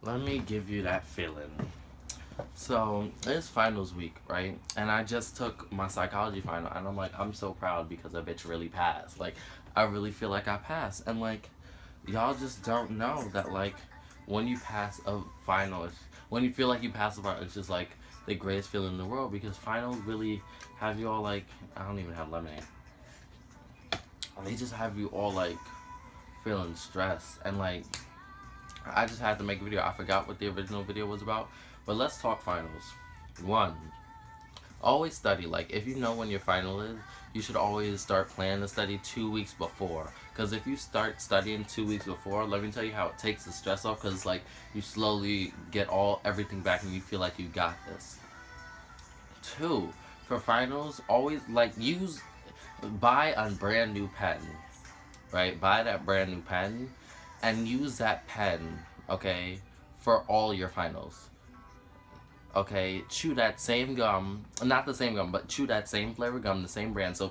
Let me give you that feeling. So it's finals week, right? And I just took my psychology final, and I'm like, I'm so proud because a bitch really passed. Like, I really feel like I passed, and like, y'all just don't know that like, when you pass a final, when you feel like you pass a final, it's just like the greatest feeling in the world because finals really have you all like, I don't even have lemonade. They just have you all like feeling stressed and like I just had to make a video. I forgot what the original video was about. But let's talk finals. One, always study. Like, if you know when your final is, you should always start planning to study 2 weeks before. Because if you start studying 2 weeks before, let me tell you how it takes the stress off. Because, like, you slowly get everything back and you feel like you got this. Two, for finals, always, like, buy a brand new pen. Right? Buy that brand new pen and use that pen, okay, for all your finals. Okay, chew that same gum, not the same gum, but chew that same flavor gum, the same brand. So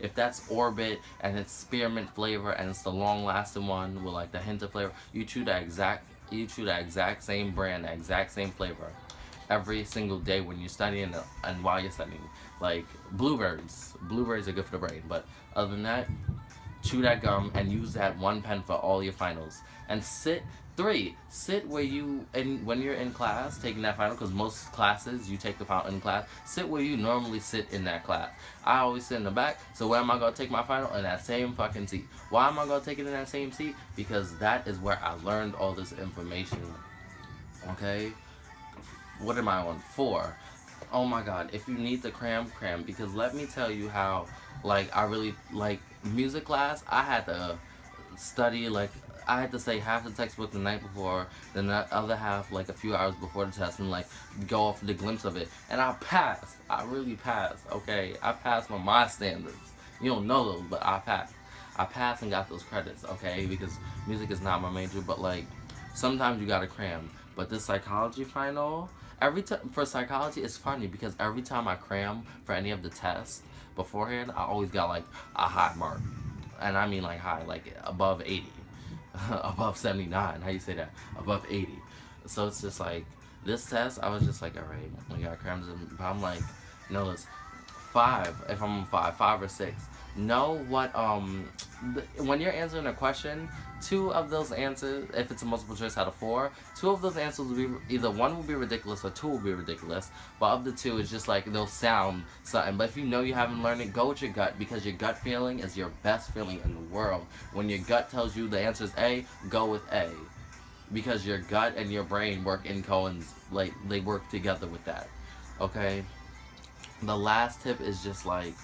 if that's Orbit and it's spearmint flavor and it's the long lasting one with like the hint of flavor, you chew that exact same brand, the exact same flavor every single day when you're studying and while you're studying. Like blueberries are good for the brain, but other than that, chew that gum and use that one pen for all your finals. And sit where when you're in class taking that final, because most classes you take the final in class. Sit where you normally sit in that class. I always sit in the back, so where am I going to take my final? In that same fucking seat. Why am I going to take it in that same seat? Because that is where I learned all this information. Okay, what am I on? 4. Oh my god, if you need to cram, because let me tell you how, like, I really, like, music class, I had to study, like, I had to say half the textbook the night before, then the other half, like, a few hours before the test, and, like, go off the glimpse of it. And I passed. I really passed, okay? I passed on my standards. You don't know those, but I passed. I passed and got those credits, okay? Because music is not my major, but, like, sometimes you gotta cram. But this psychology final, for psychology, it's funny because every time I cram for any of the tests beforehand, I always got like a high mark, and I mean like high, like above 80, above 79. How you say that? Above 80. So it's just like this test, I was just like, all right, we got crams, but I'm like, no, it's 5. If I'm on 5 or 6. Know what when you're answering a question, 2 of those answers, if it's a multiple choice out of 4, 2 of those answers will be either 1 will be ridiculous or 2 will be ridiculous. But of the 2, it's just like they'll sound something. But if you know you haven't learned it, go with your gut, because your gut feeling is your best feeling in the world. When your gut tells you the answer is A, go with A, because your gut and your brain work in coens, like they work together with that. Okay. The last tip is just like,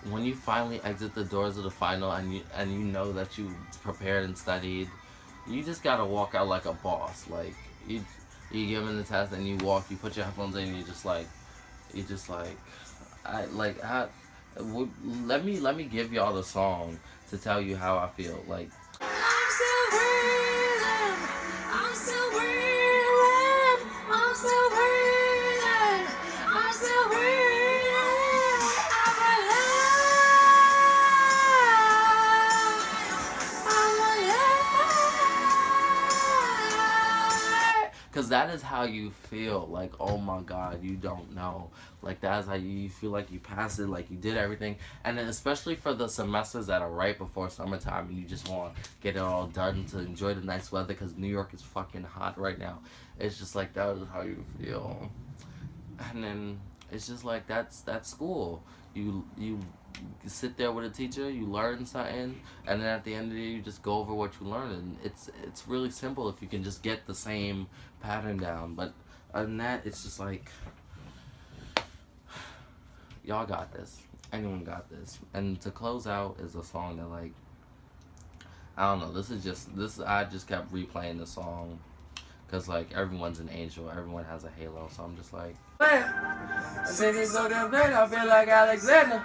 when you finally exit the doors of the final and you know that you prepared and studied, you just gotta walk out like a boss. Like you given the test and you put your headphones in and you just like let me give y'all the song to tell you how I feel. Like, I'm still breathing, I'm still breathing, I'm still breathing, I'm still breathing. Because that is how you feel. Like, oh my god, you don't know. Like, that is how you feel like you passed it, like you did everything. And then especially for the semesters that are right before summertime and you just want to get it all done to enjoy the nice weather, because New York is fucking hot right now. It's just like, that is how you feel. And then it's just like, that's school. You sit there with a teacher, you learn something, and then at the end of the day, you just go over what you learned. And it's really simple if you can just get the same pattern down. But other than that, it's just like, y'all got this. Anyone got this. And to close out is a song that, like, I don't know. I just kept replaying the song. Because, like, everyone's an angel. Everyone has a halo. So I'm just like, I think it's so damn great. I feel like Alexander.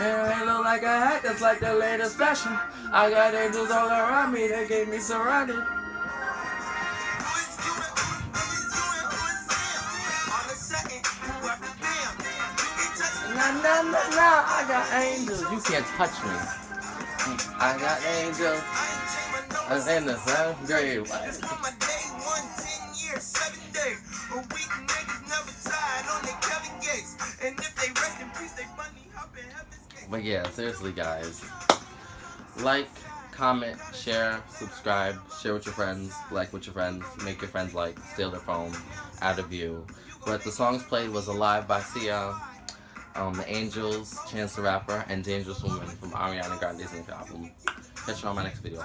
And a halo like a hat. That's like the latest fashion. I got angels all around me. They keep me surrounded. Nah, I got angels. You can't touch me. I got angels. In the 7th grade. But yeah, seriously, guys. Like, comment, share, subscribe, share with your friends, like with your friends, make your friends like, steal their phone, add a view. But the songs played was Alive by Sia, The Angels, Chance the Rapper, and Dangerous Woman from Ariana Grande's new album. Catch you on my next video.